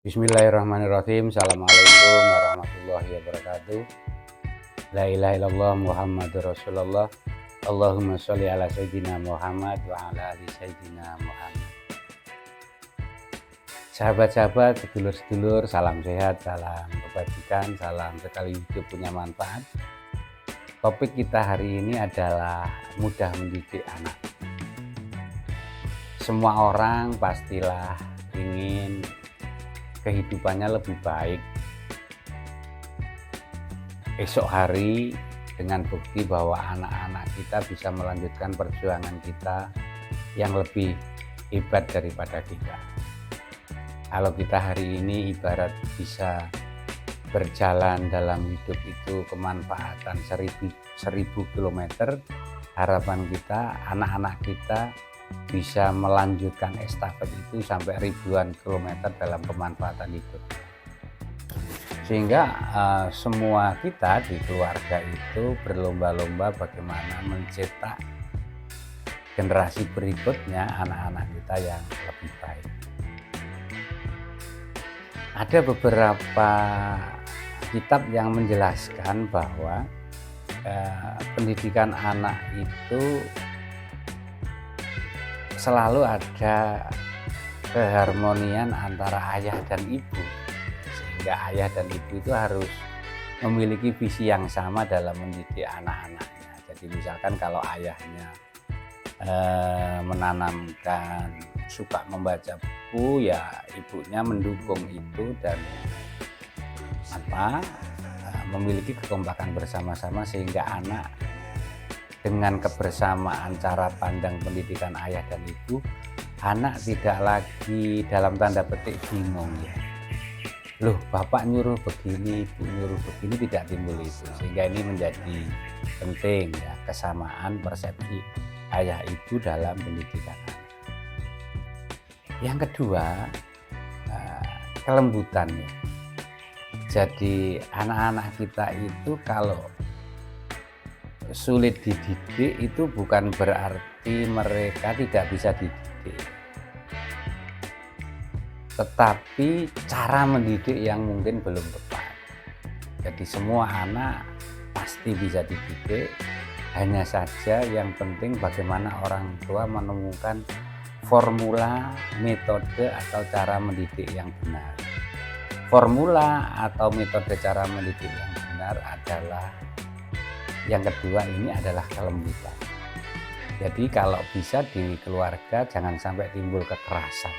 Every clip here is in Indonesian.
Bismillahirrahmanirrahim. Assalamualaikum warahmatullahi wabarakatuh. La ilaha illallah Muhammadur Rasulullah. Allahumma sholli ala sayyidina Muhammad wa ala ali sayyidina Muhammad. Sahabat-sahabat, sedulur-sedulur, salam sehat, salam kebajikan, salam sekali hidup punya manfaat. Topik kita hari ini adalah mudah mendidik anak. Semua orang pastilah ingin kehidupannya lebih baik esok hari, dengan bukti bahwa anak-anak kita bisa melanjutkan perjuangan kita yang lebih hebat daripada kita. Kalau kita hari ini ibarat bisa berjalan dalam hidup itu kemanfaatan 1000 kilometer, harapan kita anak-anak kita bisa melanjutkan estafet itu sampai ribuan kilometer dalam pemanfaatan hidup. Sehingga semua kita di keluarga itu berlomba-lomba bagaimana mencetak generasi berikutnya anak-anak kita yang lebih baik. Ada beberapa kitab yang menjelaskan bahwa pendidikan anak itu selalu ada keharmonian antara ayah dan ibu, sehingga ayah dan ibu itu harus memiliki visi yang sama dalam mendidik anak-anaknya. Jadi misalkan kalau ayahnya menanamkan suka membaca buku, ya ibunya mendukung itu dan memiliki kekompakan bersama-sama, sehingga anak dengan kebersamaan cara pandang pendidikan ayah dan ibu, anak tidak lagi dalam tanda petik bingung ya. Loh, bapak nyuruh begini, ibu nyuruh begini, tidak timbul itu. Sehingga ini menjadi penting ya, kesamaan persepsi ayah ibu dalam pendidikan anak. Yang kedua, kelembutannya. Jadi anak-anak kita itu kalau sulit dididik itu bukan berarti mereka tidak bisa dididik, tetapi cara mendidik yang mungkin belum tepat. Jadi semua anak pasti bisa dididik, hanya saja yang penting bagaimana orang tua menemukan formula, metode atau cara mendidik yang benar. Formula atau metode cara mendidik yang benar adalah yang kedua, ini adalah kelembutan. Jadi kalau bisa di keluarga jangan sampai timbul kekerasan,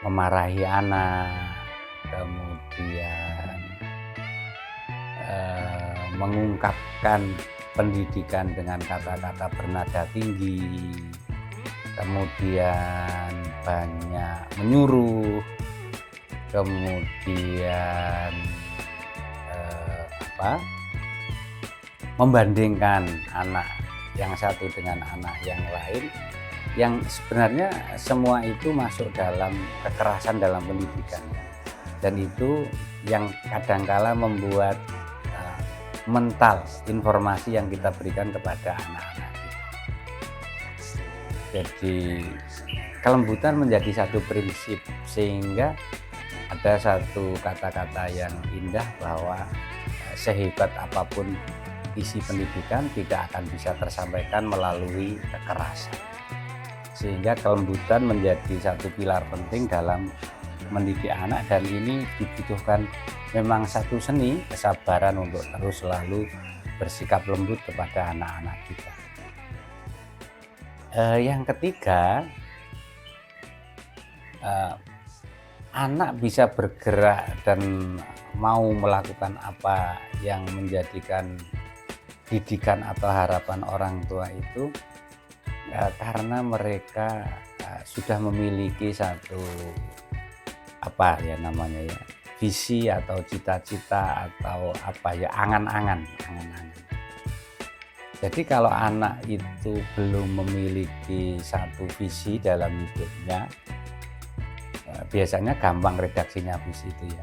memarahi anak, kemudian mengungkapkan pendidikan dengan kata-kata bernada tinggi, kemudian banyak menyuruh, kemudian membandingkan anak yang satu dengan anak yang lain, yang sebenarnya semua itu masuk dalam kekerasan dalam pendidikan, dan itu yang kadangkala membuat mental informasi yang kita berikan kepada anak-anak kita. Jadi kelembutan menjadi satu prinsip, sehingga ada satu kata-kata yang indah bahwa sehebat apapun isi pendidikan tidak akan bisa tersampaikan melalui kekerasan. Sehingga kelembutan menjadi satu pilar penting dalam mendidik anak, dan ini dibutuhkan memang satu seni, kesabaran untuk terus selalu bersikap lembut kepada anak-anak kita. Yang ketiga, anak bisa bergerak dan mau melakukan apa yang menjadikan didikan atau harapan orang tua itu karena mereka sudah memiliki satu visi atau cita-cita atau angan-angan. Jadi kalau anak itu belum memiliki satu visi dalam hidupnya, biasanya gampang redaksinya visi itu ya.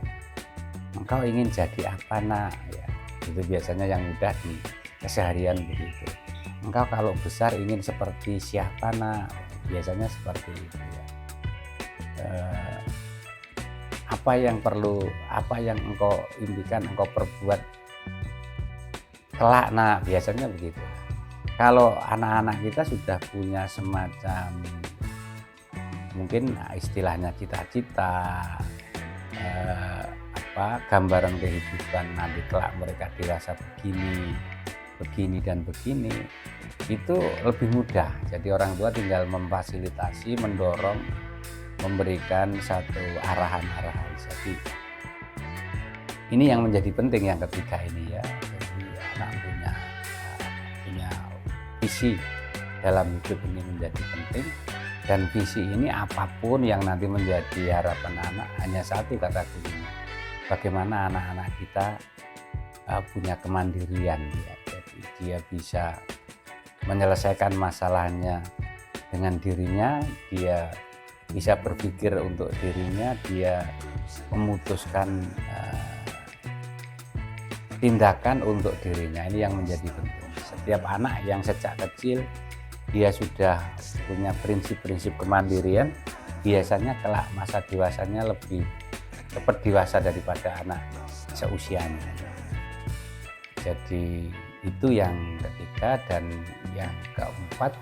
Engkau ingin jadi apa nak? Ya, itu biasanya yang mudah di keseharian begitu. Engkau kalau besar ingin seperti siapa nak? Biasanya seperti itu ya. apa yang engkau impikan, engkau perbuat kelak. Nah, biasanya begitu. Kalau anak-anak kita sudah punya semacam mungkin istilahnya cita-cita, gambaran kehidupan nanti kelak mereka dewasa begini dan begini, itu lebih mudah. Jadi orang tua tinggal memfasilitasi, mendorong, memberikan satu arahan-arahan. Jadi ini yang menjadi penting yang ketiga ini ya. Jadi anak punya visi dalam hidup ini menjadi penting, dan visi ini apapun yang nanti menjadi harapan anak, hanya satu kata kuncinya, bagaimana anak-anak kita punya kemandirian ya. Jadi dia bisa menyelesaikan masalahnya dengan dirinya, dia bisa berpikir untuk dirinya, dia memutuskan tindakan untuk dirinya. Ini yang menjadi penting. Setiap anak yang sejak kecil dia sudah punya prinsip-prinsip kemandirian, biasanya kelak masa dewasanya lebih cepat dewasa daripada anak seusianya. Jadi itu yang ketiga. Dan yang keempat,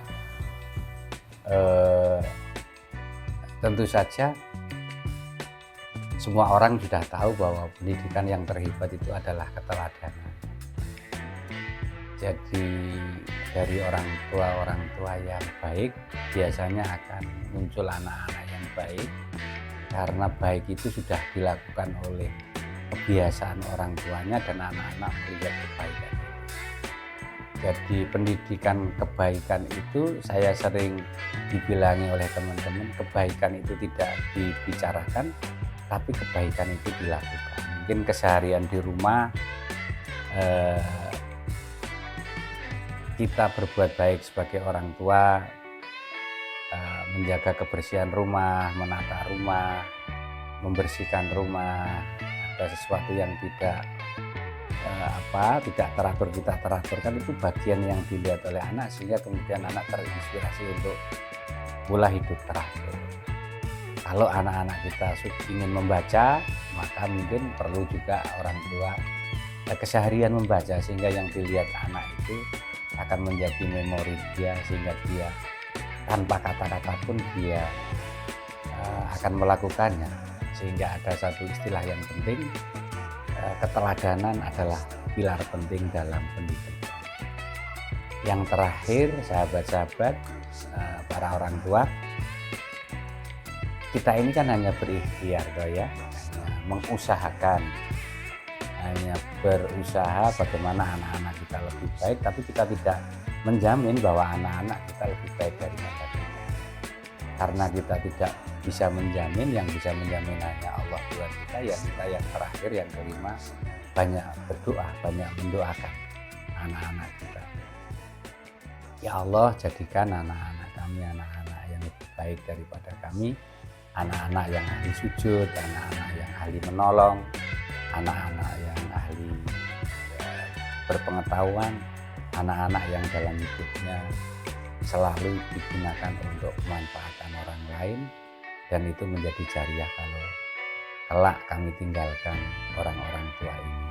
tentu saja semua orang sudah tahu bahwa pendidikan yang terhebat itu adalah keteladanan. Jadi dari orang tua yang baik biasanya akan muncul anak-anak yang baik, karena baik itu sudah dilakukan oleh kebiasaan orang tuanya dan anak-anak melihat kebaikan. Jadi pendidikan kebaikan itu, saya sering dibilangi oleh teman-teman, kebaikan itu tidak dibicarakan, tapi kebaikan itu dilakukan. Mungkin keseharian di rumah kita berbuat baik sebagai orang tua, menjaga kebersihan rumah, menata rumah, membersihkan rumah. Ada sesuatu yang tidak teratur, kita teraturkan, itu bagian yang dilihat oleh anak, sehingga kemudian anak terinspirasi untuk pola hidup teratur. Kalau anak-anak kita ingin membaca, maka mungkin perlu juga orang tua keseharian membaca, sehingga yang dilihat anak itu akan menjadi memori dia, sehingga dia tanpa kata-kata pun dia akan melakukannya. Sehingga ada satu istilah yang penting, keteladanan adalah pilar penting dalam pendidikan. Yang terakhir, sahabat-sahabat, para orang tua, kita ini kan hanya berikhtiar ya, hanya berusaha bagaimana anak-anak kita lebih baik, tapi kita tidak menjamin bahwa anak-anak kita lebih baik dari kita. Karena kita tidak bisa menjamin, yang bisa menjamin hanya Allah Tuhan kita, ya kita yang terakhir, yang kelima, banyak berdoa, banyak mendoakan anak-anak kita. Ya Allah, jadikan anak-anak kami anak-anak yang lebih baik daripada kami, anak-anak yang ahli sujud, anak-anak yang ahli menolong, anak-anak yang ahli berpengetahuan, anak-anak yang dalam hidupnya selalu digunakan untuk kemanfaatan orang lain, dan itu menjadi jariah kalau kelak kami tinggalkan orang-orang tua ini.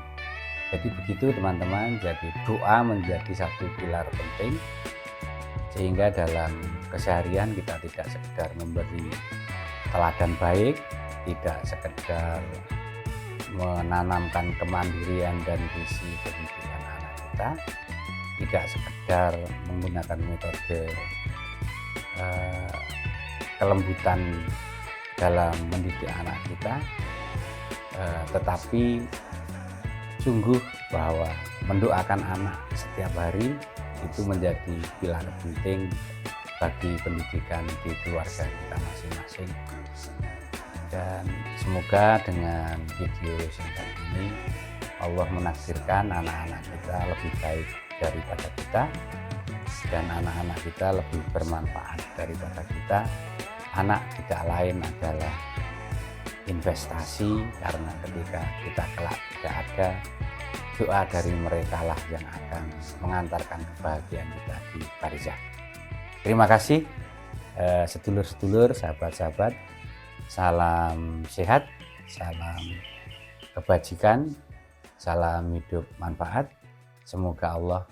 Jadi begitu teman-teman, jadi doa menjadi satu pilar penting, sehingga dalam keseharian kita tidak sekedar memberi teladan baik, tidak sekedar menanamkan kemandirian dan visi kehidupan anak kita, tidak sekedar menggunakan metode kelembutan dalam mendidik anak kita, tetapi sungguh bahwa mendoakan anak setiap hari itu menjadi pilar penting bagi pendidikan di keluarga kita masing-masing. Dan semoga dengan video singkat ini Allah menakdirkan anak-anak kita lebih baik daripada kita, dan anak-anak kita lebih bermanfaat daripada kita. Anak tidak lain adalah investasi, karena ketika kita kelak tidak ada, doa dari mereka lah yang akan mengantarkan kebahagiaan kita di barzakh. Terima kasih sedulur-sedulur, sahabat-sahabat. Salam sehat, salam kebajikan, salam hidup manfaat. Semoga Allah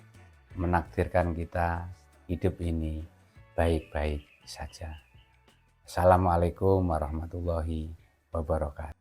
menakdirkan kita hidup ini baik-baik saja. Assalamualaikum warahmatullahi wabarakatuh.